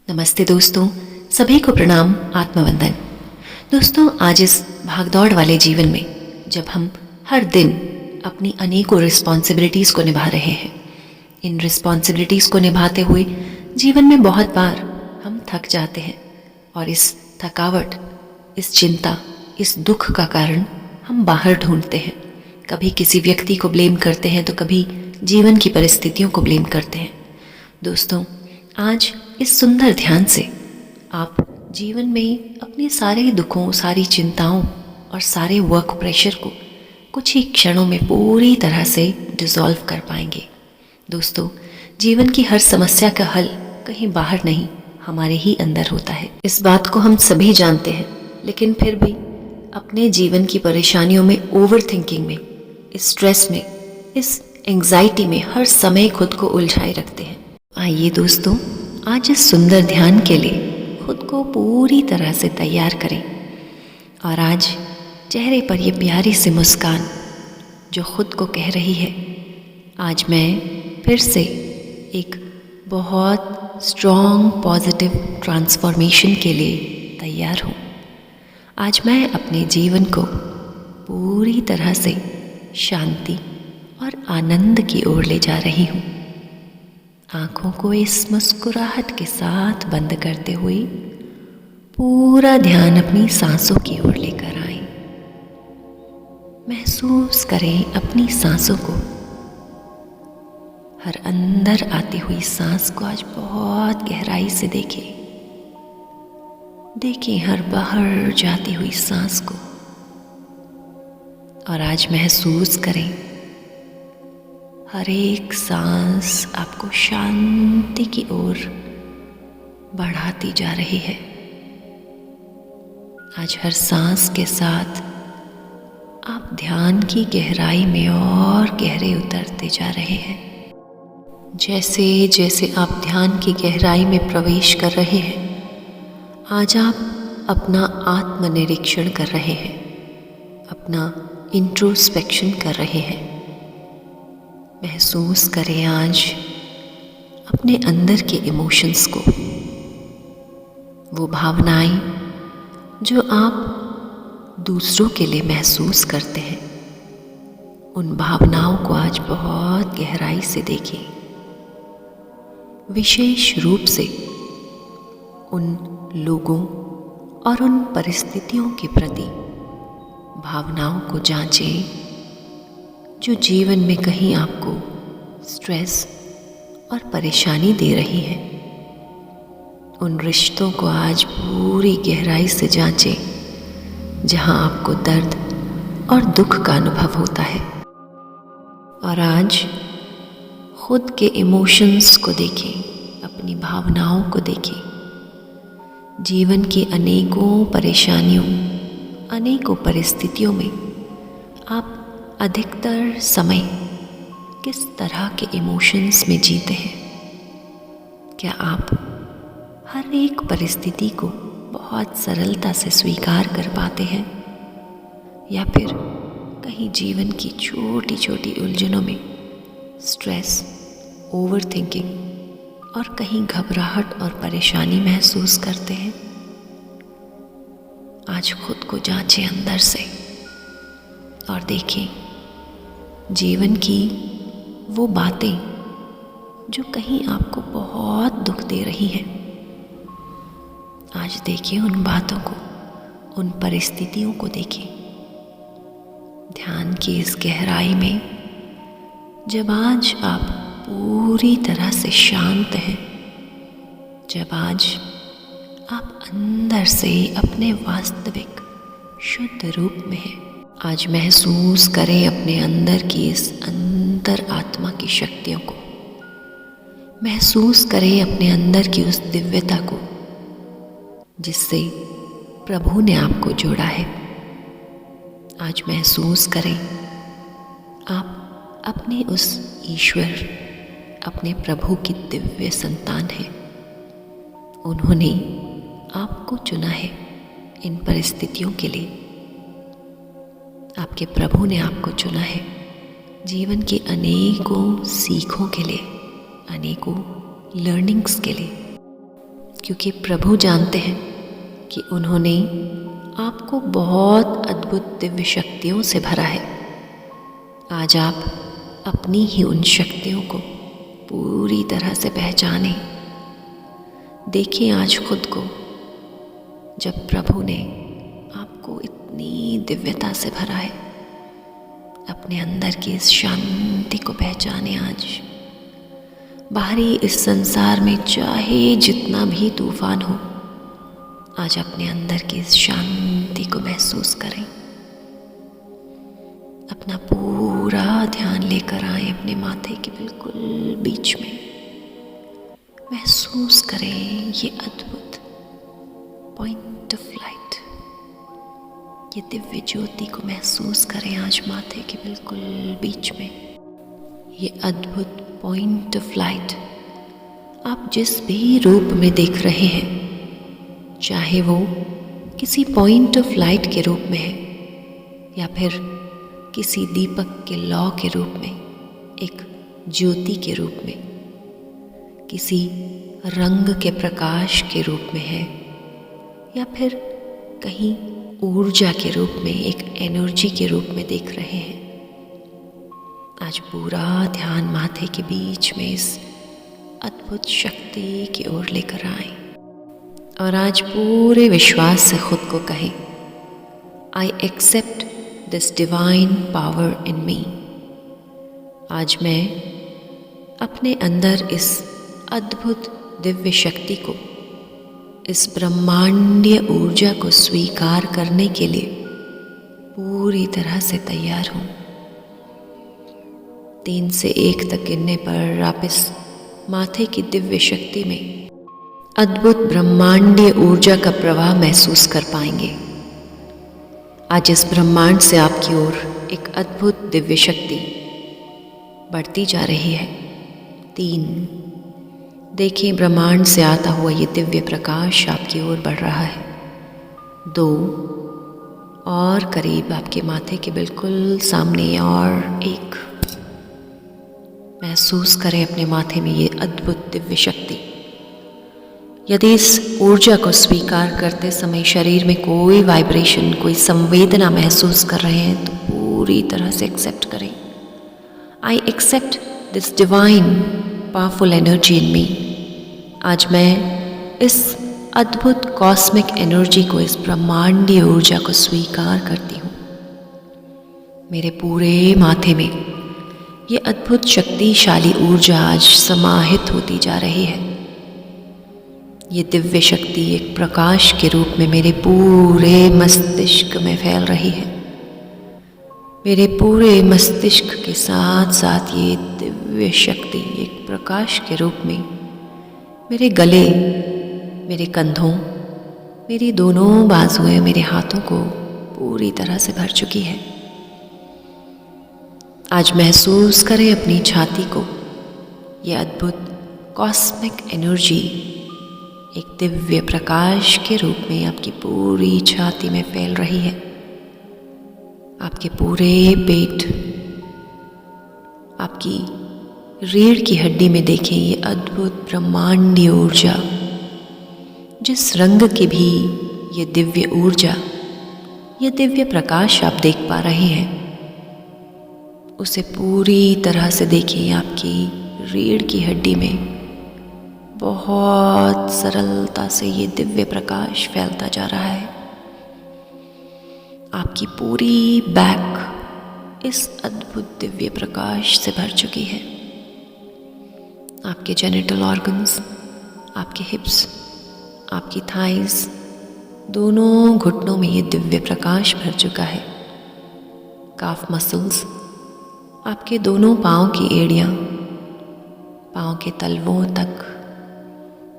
नमस्ते दोस्तों, सभी को प्रणाम, आत्मवंदन। दोस्तों, आज इस भागदौड़ वाले जीवन में जब हम हर दिन अपनी अनेकों रिस्पॉन्सिबिलिटीज़ को निभा रहे हैं, इन रिस्पॉन्सिबिलिटीज़ को निभाते हुए जीवन में बहुत बार हम थक जाते हैं और इस थकावट, इस चिंता, इस दुख का कारण हम बाहर ढूंढते हैं। कभी किसी व्यक्ति को ब्लेम करते हैं तो कभी जीवन की परिस्थितियों को ब्लेम करते हैं। दोस्तों, आज इस सुंदर ध्यान से आप जीवन में अपने सारे दुखों, सारी चिंताओं और सारे वर्क प्रेशर को कुछ ही क्षणों में पूरी तरह से डिसॉल्व कर पाएंगे। दोस्तों, जीवन की हर समस्या का हल कहीं बाहर नहीं, हमारे ही अंदर होता है। इस बात को हम सभी जानते हैं, लेकिन फिर भी अपने जीवन की परेशानियों में, ओवर थिंकिंग में, इस स्ट्रेस में, इस एंग्जाइटी में हर समय खुद को उलझाए रखते हैं। आइए दोस्तों, आज इस सुंदर ध्यान के लिए खुद को पूरी तरह से तैयार करें और आज चेहरे पर ये प्यारी सी मुस्कान जो खुद को कह रही है, आज मैं फिर से एक बहुत स्ट्रॉन्ग पॉजिटिव ट्रांसफॉर्मेशन के लिए तैयार हूँ। आज मैं अपने जीवन को पूरी तरह से शांति और आनंद की ओर ले जा रही हूँ। आँखों को इस मुस्कुराहट के साथ बंद करते हुए पूरा ध्यान अपनी सांसों की ओर लेकर आए। महसूस करें अपनी सांसों को। हर अंदर आती हुई सांस को आज बहुत गहराई से देखें। देखें हर बाहर जाती हुई सांस को और आज महसूस करें हर एक सांस आपको शांति की ओर बढ़ाती जा रही है। आज हर सांस के साथ आप ध्यान की गहराई में और गहरे उतरते जा रहे हैं। जैसे जैसे आप ध्यान की गहराई में प्रवेश कर रहे हैं, आज आप अपना आत्मनिरीक्षण कर रहे हैं, अपना इंट्रोस्पेक्शन कर रहे हैं। महसूस करें आज अपने अंदर के इमोशंस को, वो भावनाएं जो आप दूसरों के लिए महसूस करते हैं। उन भावनाओं को आज बहुत गहराई से देखें। विशेष रूप से उन लोगों और उन परिस्थितियों के प्रति भावनाओं को जांचें जो जीवन में कहीं आपको स्ट्रेस और परेशानी दे रही है। उन रिश्तों को आज पूरी गहराई से जांचें जहां आपको दर्द और दुख का अनुभव होता है। और आज खुद के इमोशंस को देखें, अपनी भावनाओं को देखें। जीवन की अनेकों परेशानियों, अनेकों परिस्थितियों में आप अधिकतर समय किस तरह के इमोशंस में जीते हैं? क्या आप हर एक परिस्थिति को बहुत सरलता से स्वीकार कर पाते हैं, या फिर कहीं जीवन की छोटी छोटी उलझनों में स्ट्रेस, ओवर थिंकिंग और कहीं घबराहट और परेशानी महसूस करते हैं? आज खुद को जांचें अंदर से और देखें जीवन की वो बातें जो कहीं आपको बहुत दुख दे रही हैं। आज देखिए उन बातों को, उन परिस्थितियों को देखें। ध्यान की इस गहराई में जब आज आप पूरी तरह से शांत हैं, जब आज आप अंदर से अपने वास्तविक शुद्ध रूप में हैं, आज महसूस करें अपने अंदर की इस अंतर आत्मा की शक्तियों को। महसूस करें अपने अंदर की उस दिव्यता को जिससे प्रभु ने आपको जोड़ा है। आज महसूस करें आप अपने उस ईश्वर, अपने प्रभु की दिव्य संतान हैं। उन्होंने आपको चुना है इन परिस्थितियों के लिए। आपके प्रभु ने आपको चुना है जीवन की अनेकों सीखों के लिए, अनेकों लर्निंग्स के लिए। क्योंकि प्रभु जानते हैं कि उन्होंने आपको बहुत अद्भुत दिव्य शक्तियों से भरा है। आज आप अपनी ही उन शक्तियों को पूरी तरह से पहचानें। देखिए आज खुद को, जब प्रभु ने आपको इतनी दिव्यता से भरा है। अपने अंदर की इस शांति को पहचाने आज। बाहरी इस संसार में चाहे जितना भी तूफान हो, आज अपने अंदर की इस शांति को महसूस करें। अपना पूरा ध्यान लेकर आए अपने माथे के बिल्कुल बीच में। महसूस करें ये अद्भुत पॉइंट ऑफ लाइट, ये दिव्य ज्योति को महसूस करें आज माथे के बिल्कुल बीच में। ये अद्भुत पॉइंट ऑफ लाइट आप जिस भी रूप में देख रहे हैं, चाहे वो किसी पॉइंट ऑफ लाइट के रूप में है या फिर किसी दीपक के लौ के रूप में, एक ज्योति के रूप में, किसी रंग के प्रकाश के रूप में है या फिर कहीं ऊर्जा के रूप में, एक एनर्जी के रूप में देख रहे हैं। आज पूरा ध्यान माथे के बीच में इस अद्भुत शक्ति की ओर लेकर आए और आज पूरे विश्वास से खुद को कहें, I accept this divine power in me. आज मैं अपने अंदर इस अद्भुत दिव्य शक्ति को, इस ब्रह्मांडीय ऊर्जा को स्वीकार करने के लिए पूरी तरह से तैयार हूँ। 3 से 1 तक गिनने पर आप इस माथे की दिव्य शक्ति में अद्भुत ब्रह्मांडीय ऊर्जा का प्रवाह महसूस कर पाएंगे। आज इस ब्रह्मांड से आपकी ओर एक अद्भुत दिव्य शक्ति बढ़ती जा रही है। 3, देखिए ब्रह्मांड से आता हुआ ये दिव्य प्रकाश आपकी ओर बढ़ रहा है। 2 और करीब आपके माथे के बिल्कुल सामने, और 1। महसूस करें अपने माथे में ये अद्भुत दिव्य शक्ति। यदि इस ऊर्जा को स्वीकार करते समय शरीर में कोई वाइब्रेशन, कोई संवेदना महसूस कर रहे हैं तो पूरी तरह से एक्सेप्ट करें। I accept this divine powerful energy in me. आज मैं इस अद्भुत कॉस्मिक एनर्जी को, इस ब्रह्मांडीय ऊर्जा को स्वीकार करती हूँ। मेरे पूरे माथे में ये अद्भुत शक्तिशाली ऊर्जा आज समाहित होती जा रही है। ये दिव्य शक्ति एक प्रकाश के रूप में मेरे पूरे मस्तिष्क में फैल रही है। मेरे पूरे मस्तिष्क के साथ साथ ये दिव्य शक्ति एक प्रकाश के रूप में मेरे गले, मेरे कंधों, मेरी दोनों बाजुएं, मेरे हाथों को पूरी तरह से भर चुकी है। आज महसूस करें अपनी छाती को, ये अद्भुत कॉस्मिक एनर्जी एक दिव्य प्रकाश के रूप में आपकी पूरी छाती में फैल रही है। आपके पूरे पेट, आपकी रीढ़ की हड्डी में देखें ये अद्भुत ब्रह्मांडीय ऊर्जा। जिस रंग की भी ये दिव्य ऊर्जा, ये दिव्य प्रकाश आप देख पा रहे हैं, उसे पूरी तरह से देखिए। आपकी रीढ़ की हड्डी में बहुत सरलता से ये दिव्य प्रकाश फैलता जा रहा है। आपकी पूरी बैक इस अद्भुत दिव्य प्रकाश से भर चुकी है। आपके जेनिटल ऑर्गन्स, आपके हिप्स, आपकी थाइज, दोनों घुटनों में ये दिव्य प्रकाश भर चुका है। काफ मसल्स, आपके दोनों पाँव की एड़ियाँ, पाँव के तलवों तक,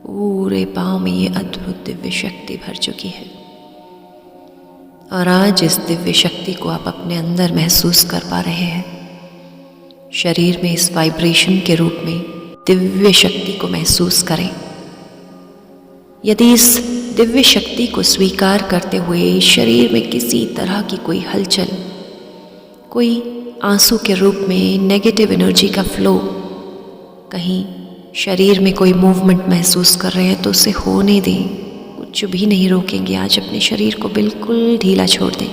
पूरे पाँव में ये अद्भुत दिव्य शक्ति भर चुकी है। और आज इस दिव्य शक्ति को आप अपने अंदर महसूस कर पा रहे हैं। शरीर में इस वाइब्रेशन के रूप में दिव्य शक्ति को महसूस करें। यदि इस दिव्य शक्ति को स्वीकार करते हुए शरीर में किसी तरह की कोई हलचल, कोई आंसू के रूप में नेगेटिव एनर्जी का फ्लो, कहीं शरीर में कोई मूवमेंट महसूस कर रहे हैं तो उसे होने दें, कुछ भी नहीं रोकेंगे। आज अपने शरीर को बिल्कुल ढीला छोड़ दें।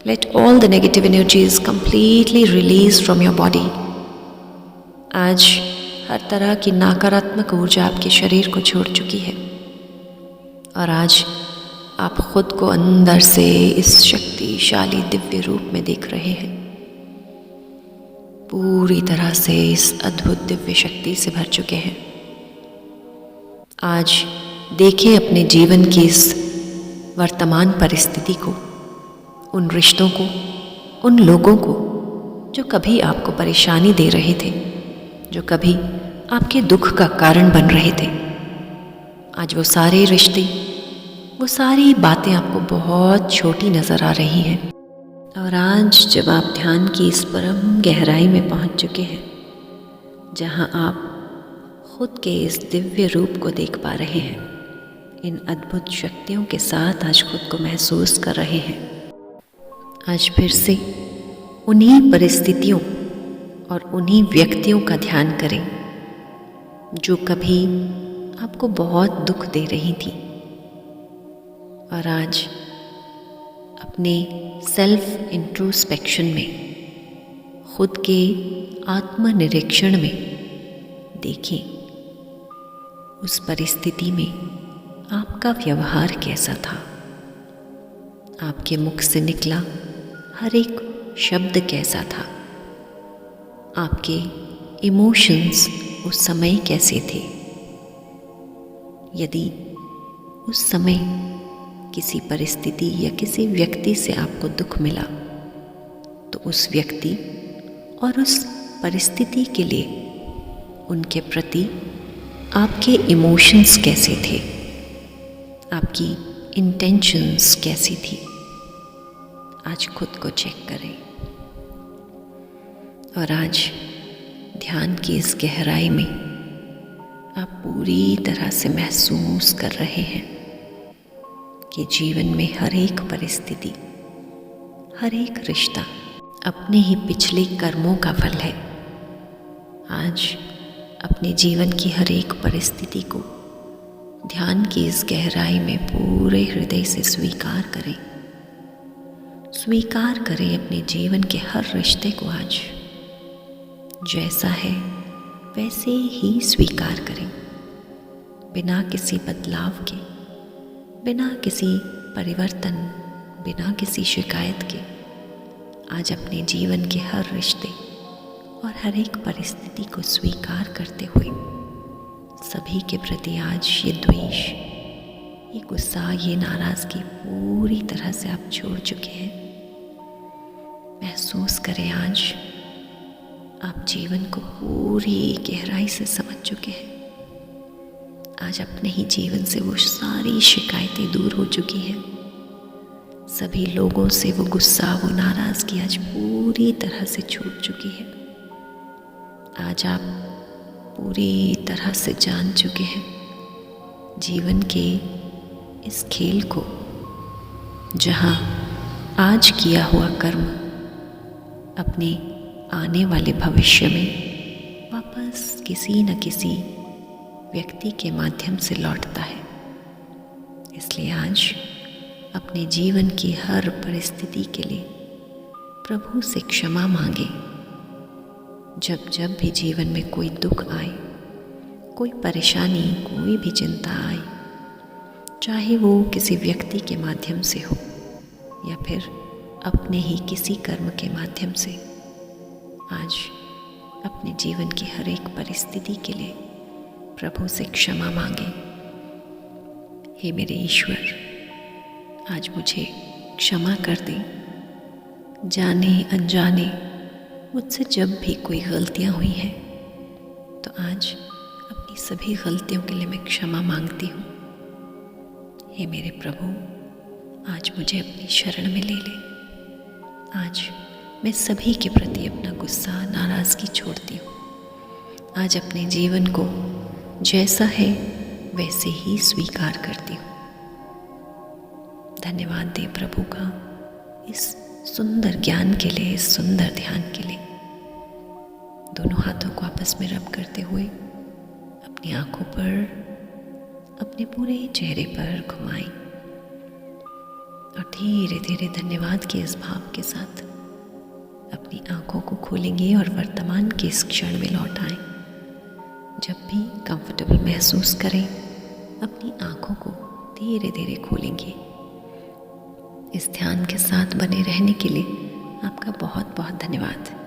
Let all the negative energies completely release from your body. आज हर तरह की नकारात्मक ऊर्जा आपके शरीर को छोड़ चुकी है और आज आप खुद को अंदर से इस शक्तिशाली दिव्य रूप में देख रहे हैं। पूरी तरह से इस अद्भुत दिव्य शक्ति से भर चुके हैं। आज देखें अपने जीवन की इस वर्तमान परिस्थिति को, उन रिश्तों को, उन लोगों को जो कभी आपको परेशानी दे रहे थे, जो कभी आपके दुख का कारण बन रहे थे। आज वो सारे रिश्ते, वो सारी बातें आपको बहुत छोटी नज़र आ रही हैं। और आज जब आप ध्यान की इस परम गहराई में पहुंच चुके हैं, जहां आप खुद के इस दिव्य रूप को देख पा रहे हैं, इन अद्भुत शक्तियों के साथ आज खुद को महसूस कर रहे हैं, आज फिर से उन्हीं परिस्थितियों और उन्हीं व्यक्तियों का ध्यान करें जो कभी आपको बहुत दुख दे रही थी। और आज अपने सेल्फ इंट्रोस्पेक्शन में, खुद के आत्मनिरीक्षण में देखें उस परिस्थिति में आपका व्यवहार कैसा था। आपके मुख से निकला हर एक शब्द कैसा था। आपके इमोशंस उस समय कैसे थे। यदि उस समय किसी परिस्थिति या किसी व्यक्ति से आपको दुख मिला तो उस व्यक्ति और उस परिस्थिति के लिए उनके प्रति आपके इमोशंस कैसे थे, आपकी इंटेंशंस कैसी थी। आज खुद को चेक करें और आज ध्यान की इस गहराई में आप पूरी तरह से महसूस कर रहे हैं कि जीवन में हर एक परिस्थिति, हर एक रिश्ता अपने ही पिछले कर्मों का फल है। आज अपने जीवन की हर एक परिस्थिति को ध्यान की इस गहराई में पूरे हृदय से स्वीकार करें। स्वीकार करें अपने जीवन के हर रिश्ते को। आज जैसा है वैसे ही स्वीकार करें, बिना किसी बदलाव के, बिना किसी परिवर्तन, बिना किसी शिकायत के। आज अपने जीवन के हर रिश्ते और हर एक परिस्थिति को स्वीकार करते हुए सभी के प्रति आज ये द्वेष, ये गुस्सा, ये नाराज़गी पूरी तरह से आप छोड़ चुके हैं। महसूस करें आज आप जीवन को पूरी गहराई से समझ चुके हैं। आज अपने ही जीवन से वो सारी शिकायतें दूर हो चुकी हैं। सभी लोगों से वो गुस्सा, वो नाराज़गी आज पूरी तरह से छूट चुकी है। आज आप पूरी तरह से जान चुके हैं जीवन के इस खेल को, जहां आज किया हुआ कर्म अपने आने वाले भविष्य में वापस किसी न किसी व्यक्ति के माध्यम से लौटता है। इसलिए आज अपने जीवन की हर परिस्थिति के लिए प्रभु से क्षमा मांगे। जब जब भी जीवन में कोई दुख आए, कोई परेशानी, कोई भी चिंता आए, चाहे वो किसी व्यक्ति के माध्यम से हो या फिर अपने ही किसी कर्म के माध्यम से, आज अपने जीवन की हर एक परिस्थिति के लिए प्रभु से क्षमा मांगे। हे मेरे ईश्वर, आज मुझे क्षमा कर दें। जाने अनजाने मुझसे जब भी कोई गलतियां हुई हैं तो आज अपनी सभी गलतियों के लिए मैं क्षमा मांगती हूँ। हे मेरे प्रभु, आज मुझे अपनी शरण में ले ले। आज मैं सभी के प्रति अपना गुस्सा, नाराज़गी छोड़ती हूँ। आज अपने जीवन को जैसा है वैसे ही स्वीकार करती हूँ। धन्यवाद दे प्रभु का इस सुंदर ज्ञान के लिए, इस सुंदर ध्यान के लिए। दोनों हाथों को आपस में रब करते हुए अपनी आंखों पर, अपने पूरे चेहरे पर घुमाएं और धीरे धीरे धन्यवाद के इस भाव के साथ अपनी आंखों को खोलेंगे और वर्तमान के इस क्षण में लौट आएं। जब भी कंफर्टेबल महसूस करें, अपनी आंखों को धीरे धीरे खोलेंगे। इस ध्यान के साथ बने रहने के लिए आपका बहुत बहुत धन्यवाद।